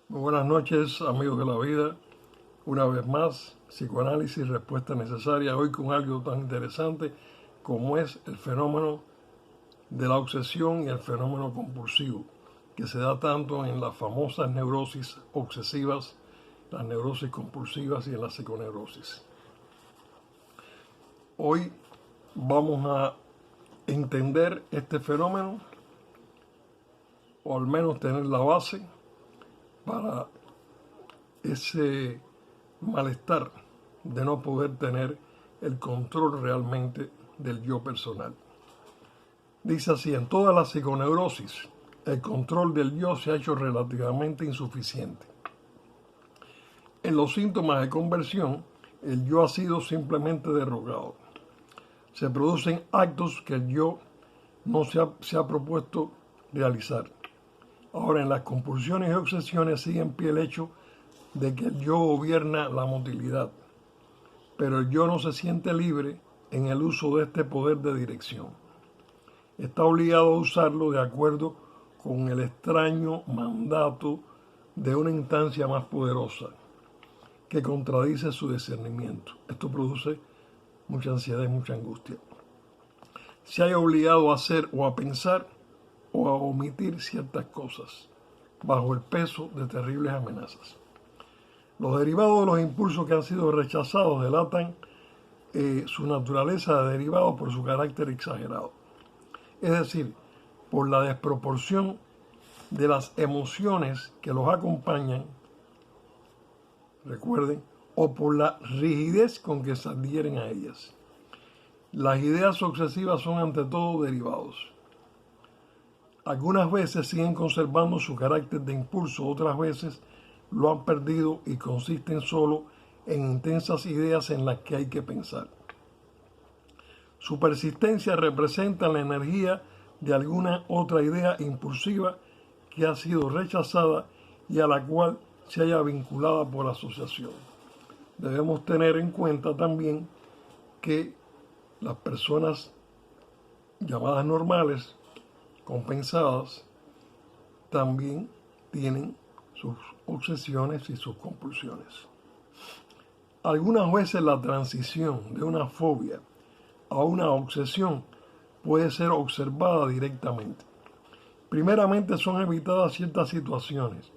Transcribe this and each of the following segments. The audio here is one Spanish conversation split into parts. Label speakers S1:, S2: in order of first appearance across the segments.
S1: Muy buenas noches, amigos de la vida. Una vez más, psicoanálisis, respuesta necesaria. Hoy con algo tan interesante como es el fenómeno de la obsesión y el fenómeno compulsivo, que se da tanto en las famosas neurosis obsesivas, las neurosis compulsivas y en la psiconeurosis. Hoy vamos a entender este fenómeno, o al menos tener la base para ese malestar de no poder tener el control realmente del yo personal. Dice así: en toda la psiconeurosis, el control del yo se ha hecho relativamente insuficiente. En los síntomas de conversión, el yo ha sido simplemente derrogado. Se producen actos que el yo no se ha propuesto realizar. Ahora, en las compulsiones y obsesiones sigue en pie el hecho de que el yo gobierna la motilidad, pero el yo no se siente libre en el uso de este poder de dirección. Está obligado a usarlo de acuerdo con el extraño mandato de una instancia más poderosa que contradice su discernimiento. Esto produce mucha ansiedad y mucha angustia. Se haya obligado a hacer o a pensar o a omitir ciertas cosas bajo el peso de terribles amenazas. Los derivados de los impulsos que han sido rechazados delatan su naturaleza de derivado por su carácter exagerado. Es decir, por la desproporción de las emociones que los acompañan, recuerden, o por la rigidez con que se adhieren a ellas. Las ideas obsesivas son ante todo derivados. Algunas veces siguen conservando su carácter de impulso, otras veces lo han perdido y consisten solo en intensas ideas en las que hay que pensar. Su persistencia representa la energía de alguna otra idea impulsiva que ha sido rechazada y a la cual se haya vinculada por asociación. Debemos tener en cuenta también que las personas llamadas normales, compensadas, también tienen sus obsesiones y sus compulsiones. Algunas veces la transición de una fobia a una obsesión puede ser observada directamente. Primeramente son evitadas ciertas situaciones.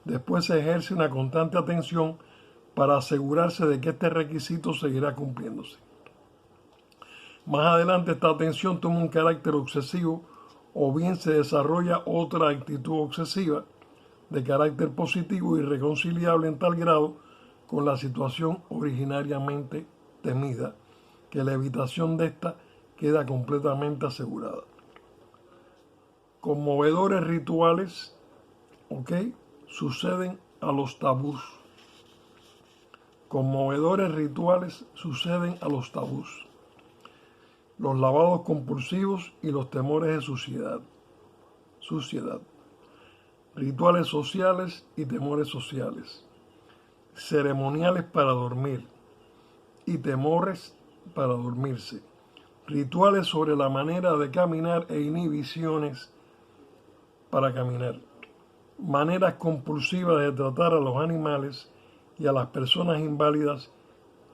S1: Después se ejerce una constante atención para asegurarse de que este requisito seguirá cumpliéndose. Más adelante esta atención toma un carácter obsesivo o bien se desarrolla otra actitud obsesiva de carácter positivo y reconciliable en tal grado con la situación originariamente temida que la evitación de esta queda completamente asegurada. Conmovedores rituales, suceden a los tabús. Conmovedores rituales suceden a los tabús. Los lavados compulsivos y los temores de suciedad. Rituales sociales y temores sociales. Ceremoniales para dormir y temores para dormirse. Rituales sobre la manera de caminar e inhibiciones para caminar. Maneras compulsivas de tratar a los animales y a las personas inválidas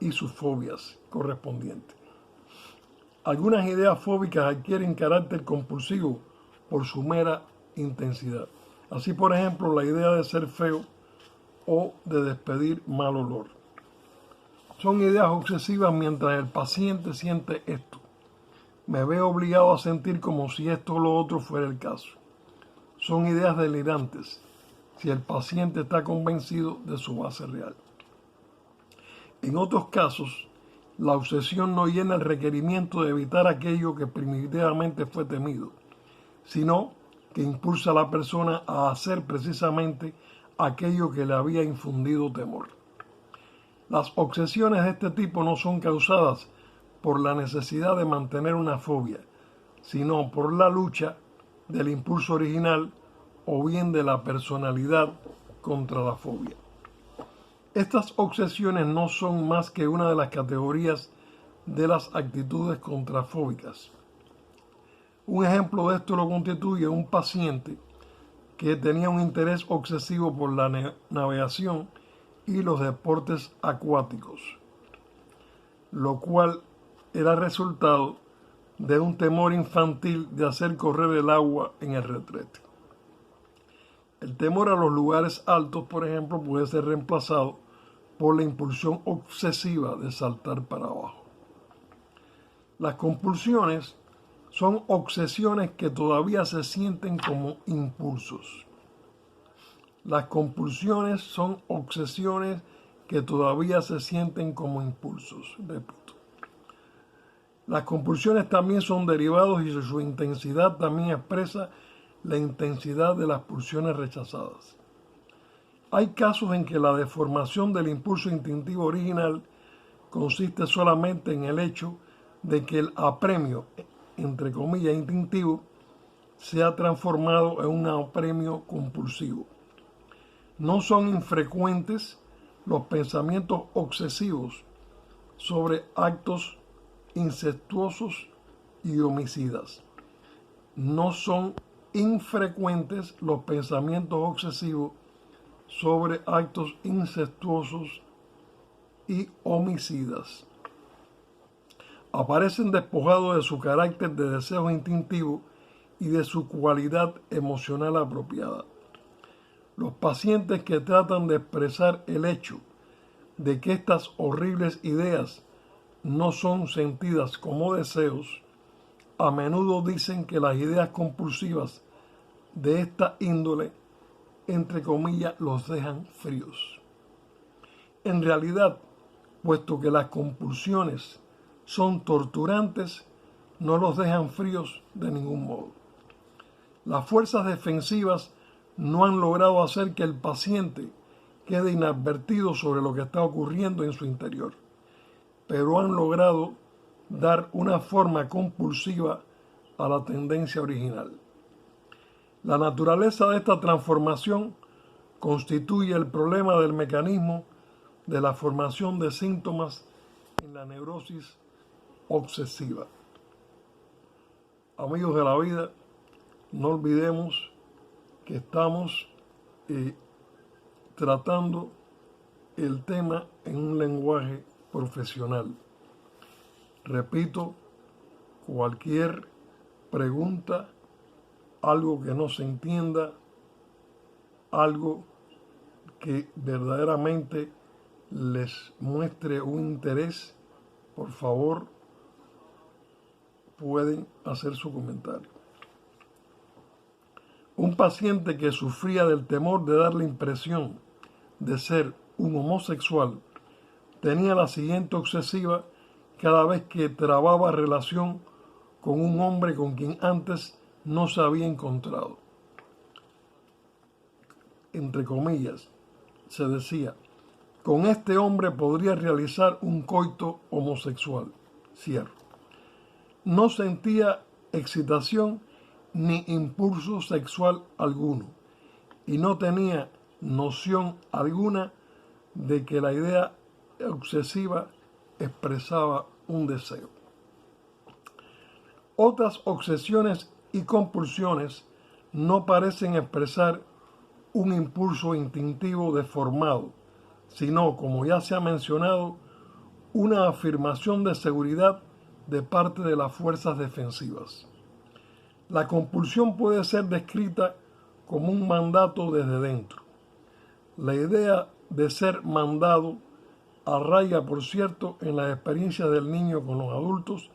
S1: y sus fobias correspondientes. Algunas ideas fóbicas adquieren carácter compulsivo por su mera intensidad. Así, por ejemplo, la idea de ser feo o de despedir mal olor. Son ideas obsesivas mientras el paciente siente esto. Me veo obligado a sentir como si esto o lo otro fuera el caso. Son ideas delirantes si el paciente está convencido de su base real. En otros casos, la obsesión no llena el requerimiento de evitar aquello que primitivamente fue temido, sino que impulsa a la persona a hacer precisamente aquello que le había infundido temor. Las obsesiones de este tipo no son causadas por la necesidad de mantener una fobia, sino por la lucha del impulso original o bien de la personalidad contra la fobia. Estas obsesiones no son más que una de las categorías de las actitudes contrafóbicas. Un ejemplo de esto lo constituye un paciente que tenía un interés obsesivo por la navegación y los deportes acuáticos, lo cual era resultado de un temor infantil de hacer correr el agua en el retrete. El temor a los lugares altos, por ejemplo, puede ser reemplazado por la impulsión obsesiva de saltar para abajo. Las compulsiones son obsesiones que todavía se sienten como impulsos. Las compulsiones son obsesiones que todavía se sienten como impulsos. Repito. Las compulsiones también son derivados y su intensidad también expresa la intensidad de las pulsiones rechazadas. Hay casos en que la deformación del impulso instintivo original consiste solamente en el hecho de que el apremio, entre comillas, instintivo, se ha transformado en un apremio compulsivo. No son infrecuentes los pensamientos obsesivos sobre actos incestuosos y homicidas. No son infrecuentes los pensamientos obsesivos sobre actos incestuosos y homicidas. Aparecen despojados de su carácter de deseo instintivo y de su cualidad emocional apropiada. Los pacientes que tratan de expresar el hecho de que estas horribles ideas no son sentidas como deseos, a menudo dicen que las ideas compulsivas de esta índole, entre comillas, los dejan fríos. En realidad, puesto que las compulsiones son torturantes, no los dejan fríos de ningún modo. Las fuerzas defensivas no han logrado hacer que el paciente quede inadvertido sobre lo que está ocurriendo en su interior, pero han logrado dar una forma compulsiva a la tendencia original. La naturaleza de esta transformación constituye el problema del mecanismo de la formación de síntomas en la neurosis obsesiva. Amigos de la vida, no olvidemos que estamos tratando el tema en un lenguaje profesional. Repito, cualquier pregunta, algo que no se entienda, algo que verdaderamente les muestre un interés, por favor, pueden hacer su comentario. Un paciente que sufría del temor de dar la impresión de ser un homosexual tenía la siguiente obsesiva cada vez que trababa relación con un hombre con quien antes no se había encontrado. Entre comillas, se decía, con este hombre podría realizar un coito homosexual. Cierro. No sentía excitación ni impulso sexual alguno y no tenía noción alguna de que la idea obsesiva expresaba un deseo. Otras obsesiones y compulsiones no parecen expresar un impulso instintivo deformado, sino, como ya se ha mencionado, una afirmación de seguridad de parte de las fuerzas defensivas. La compulsión puede ser descrita como un mandato desde dentro. La idea de ser mandado arraiga, por cierto, en las experiencias del niño con los adultos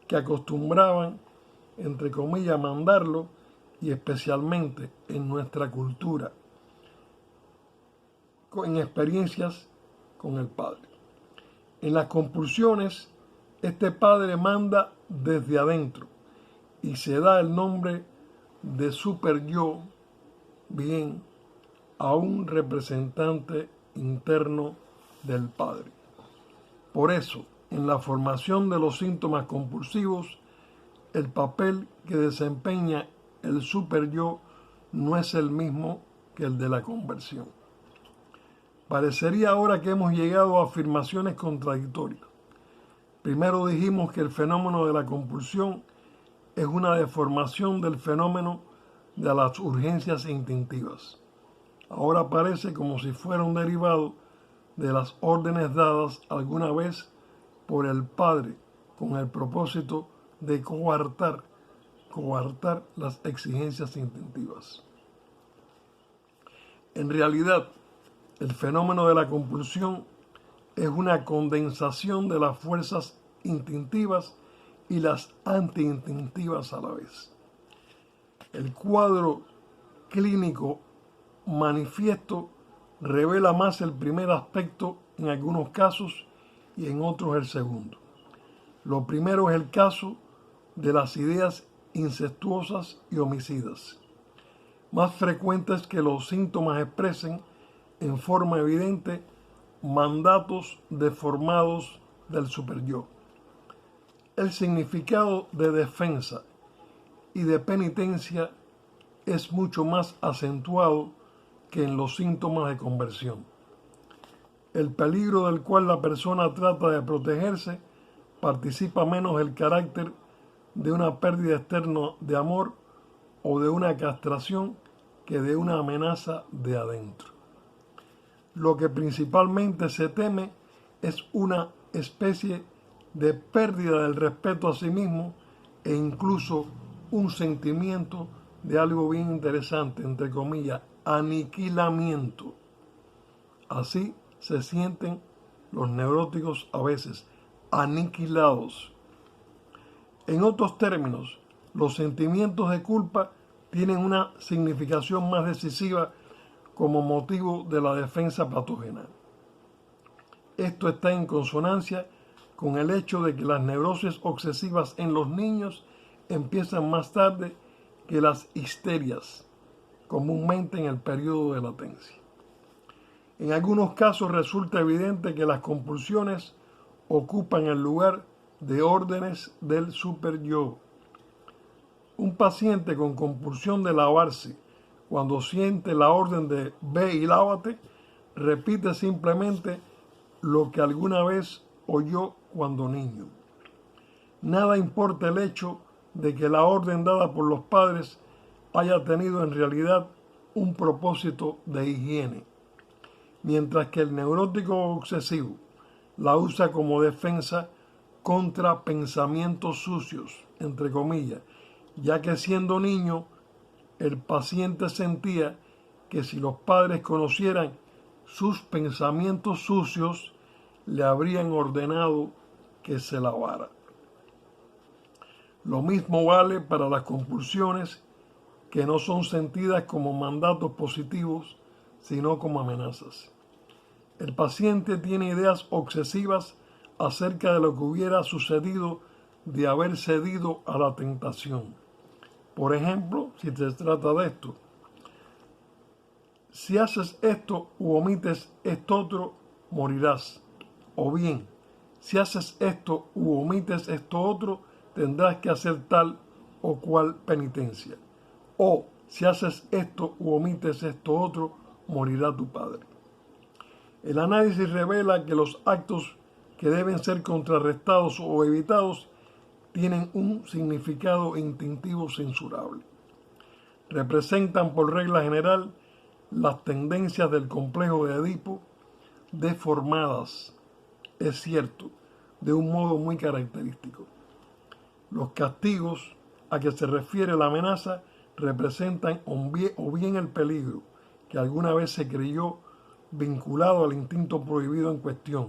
S1: que acostumbraban, entre comillas, mandarlo, y especialmente en nuestra cultura, en experiencias con el padre. En las compulsiones, este padre manda desde adentro y se da el nombre de super yo, bien, a un representante interno del padre. Por eso, en la formación de los síntomas compulsivos, el papel que desempeña el super yo no es el mismo que el de la conversión. Parecería ahora que hemos llegado a afirmaciones contradictorias. Primero dijimos que el fenómeno de la compulsión es una deformación del fenómeno de las urgencias instintivas. Ahora parece como si fuera un derivado de las órdenes dadas alguna vez por el Padre con el propósito de coartar las exigencias instintivas. En realidad, el fenómeno de la compulsión es una condensación de las fuerzas instintivas y las antiinstintivas a la vez. El cuadro clínico manifiesto revela más el primer aspecto en algunos casos y en otros el segundo. Lo primero es el caso de las ideas incestuosas y homicidas, más frecuentes que los síntomas expresen en forma evidente mandatos deformados del superyo. El significado de defensa y de penitencia es mucho más acentuado que en los síntomas de conversión. El peligro del cual la persona trata de protegerse participa menos el carácter de una pérdida externa de amor o de una castración que de una amenaza de adentro. Lo que principalmente se teme es una especie de pérdida del respeto a sí mismo e incluso un sentimiento de algo bien interesante, entre comillas, aniquilamiento. Así se sienten los neuróticos a veces, aniquilados. En otros términos, los sentimientos de culpa tienen una significación más decisiva como motivo de la defensa patógena. Esto está en consonancia con el hecho de que las neurosis obsesivas en los niños empiezan más tarde que las histerias, comúnmente en el periodo de latencia. En algunos casos resulta evidente que las compulsiones ocupan el lugar de órdenes del superyo. Un paciente con compulsión de lavarse, cuando siente la orden de ve y lávate, repite simplemente lo que alguna vez oyó cuando niño. Nada importa el hecho de que la orden dada por los padres haya tenido en realidad un propósito de higiene, mientras que el neurótico obsesivo la usa como defensa contra pensamientos sucios, entre comillas, ya que siendo niño el paciente sentía que si los padres conocieran sus pensamientos sucios, le habrían ordenado que se lavara. Lo mismo vale para las compulsiones que no son sentidas como mandatos positivos, sino como amenazas. El paciente tiene ideas obsesivas acerca de lo que hubiera sucedido de haber cedido a la tentación. Por ejemplo, si se trata de esto, si haces esto u omites esto otro, morirás. O bien, si haces esto u omites esto otro, tendrás que hacer tal o cual penitencia. O si haces esto u omites esto otro, morirá tu padre. El análisis revela que los actos que deben ser contrarrestados o evitados tienen un significado instintivo censurable. Representan por regla general las tendencias del complejo de Edipo deformadas, es cierto, de un modo muy característico. Los castigos a que se refiere la amenaza representan o bien el peligro que alguna vez se creyó vinculado al instinto prohibido en cuestión,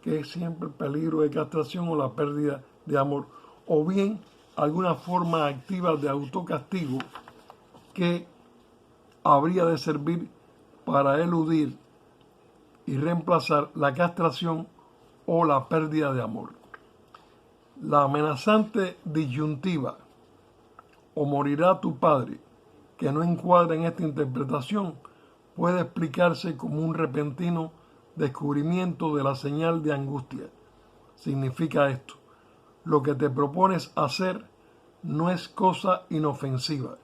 S1: que es siempre el peligro de castración o la pérdida de amor, o bien alguna forma activa de autocastigo que habría de servir para eludir y reemplazar la castración o la pérdida de amor. La amenazante disyuntiva o morirá tu padre, que no encuadra en esta interpretación, puede explicarse como un repentino descubrimiento de la señal de angustia. Significa esto: lo que te propones hacer no es cosa inofensiva.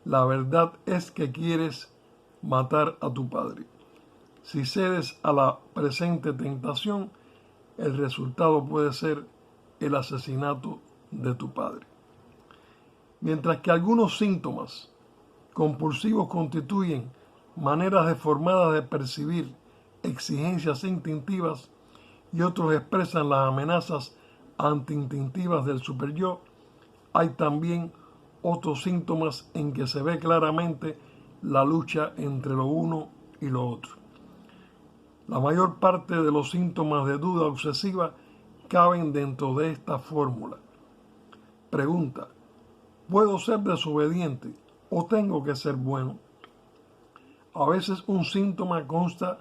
S1: La verdad es que quieres matar a tu padre. Si cedes a la presente tentación, el resultado puede ser el asesinato de tu padre. Mientras que algunos síntomas compulsivos constituyen maneras deformadas de percibir exigencias instintivas y otros expresan las amenazas antiinstintivas del superyo, hay también otros síntomas en que se ve claramente la lucha entre lo uno y lo otro. La mayor parte de los síntomas de duda obsesiva caben dentro de esta fórmula. Pregunta: ¿puedo ser desobediente o tengo que ser bueno? A veces un síntoma consta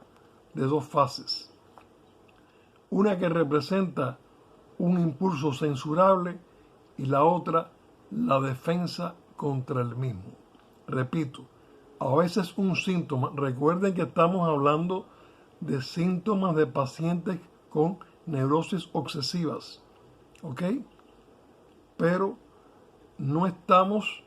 S1: de dos fases. Una que representa un impulso censurable y la otra la defensa contra el mismo. Repito, a veces un síntoma, recuerden que estamos hablando de síntomas de pacientes con neurosis obsesivas, ¿ok? Pero no estamos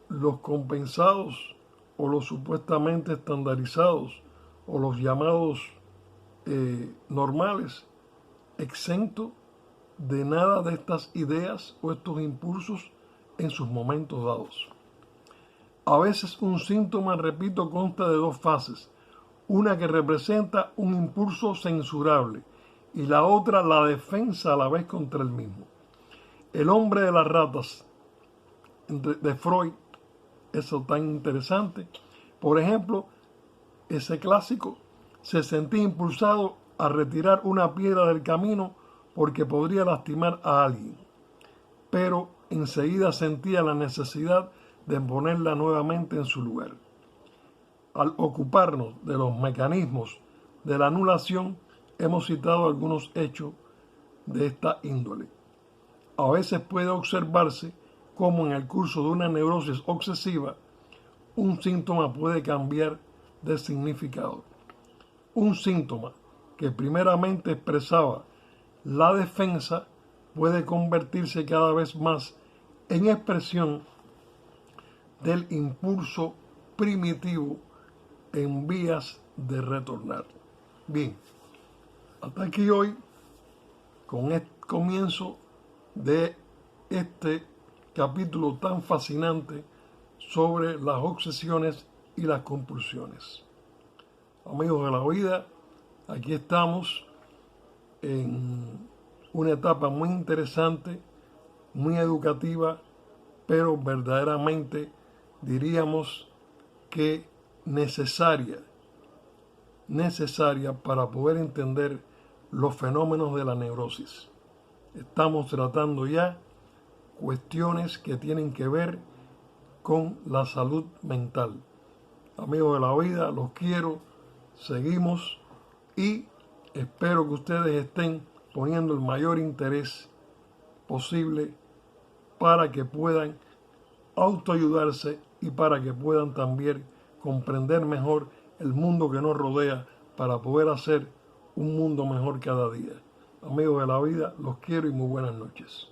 S1: los compensados o los supuestamente estandarizados o los llamados normales, exento de nada de estas ideas o estos impulsos en sus momentos dados. A veces un síntoma, repito, consta de dos fases. Una que representa un impulso censurable y la otra la defensa a la vez contra el mismo. El hombre de las ratas de Freud, eso tan interesante. Por ejemplo, ese clásico, se sentía impulsado a retirar una piedra del camino porque podría lastimar a alguien, pero enseguida sentía la necesidad de ponerla nuevamente en su lugar. Al ocuparnos de los mecanismos de la anulación, hemos citado algunos hechos de esta índole. A veces puede observarse cómo en el curso de una neurosis obsesiva, un síntoma puede cambiar de significado. Un síntoma que primeramente expresaba la defensa puede convertirse cada vez más en expresión del impulso primitivo en vías de retornar. Bien, hasta aquí hoy con el comienzo de este capítulo tan fascinante sobre las obsesiones y las compulsiones. Amigos de la vida, aquí estamos en una etapa muy interesante, muy educativa, pero verdaderamente diríamos que necesaria para poder entender los fenómenos de la neurosis. Estamos tratando ya cuestiones que tienen que ver con la salud mental. Amigos de la vida, los quiero, seguimos y espero que ustedes estén poniendo el mayor interés posible para que puedan autoayudarse y para que puedan también comprender mejor el mundo que nos rodea para poder hacer un mundo mejor cada día. Amigos de la vida, los quiero y muy buenas noches.